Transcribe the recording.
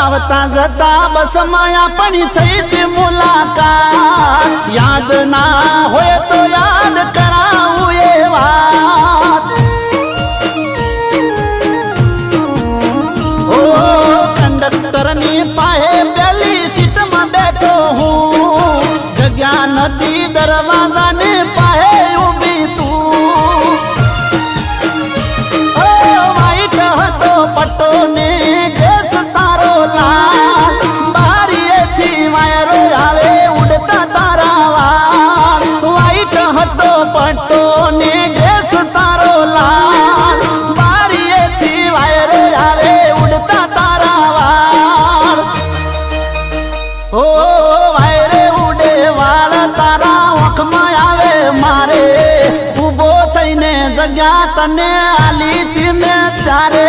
आवता जता बस माया पणी थई थी मुलाकात याद ना होय तो याद कराऊं ये बात ओ कंडक्टर नी पाहे पहली सीट में बैठो हूँ जग्या नदी दरवाजा ने पाहे उभी तू ओ वाइट हतो पट्टो ने ड्रेस तारो लाल बारी थी वायरो आवे उड़ता तारा वाल वाइट हतो पट्टो ने ड्रेस तारो लाल बारी थी वायरो आवे उड़ता तारा वाल ओ वायरे उड़े वाल तारा आँख में आवे मारे उभो थईने जग्या तने आली थी मैं चारे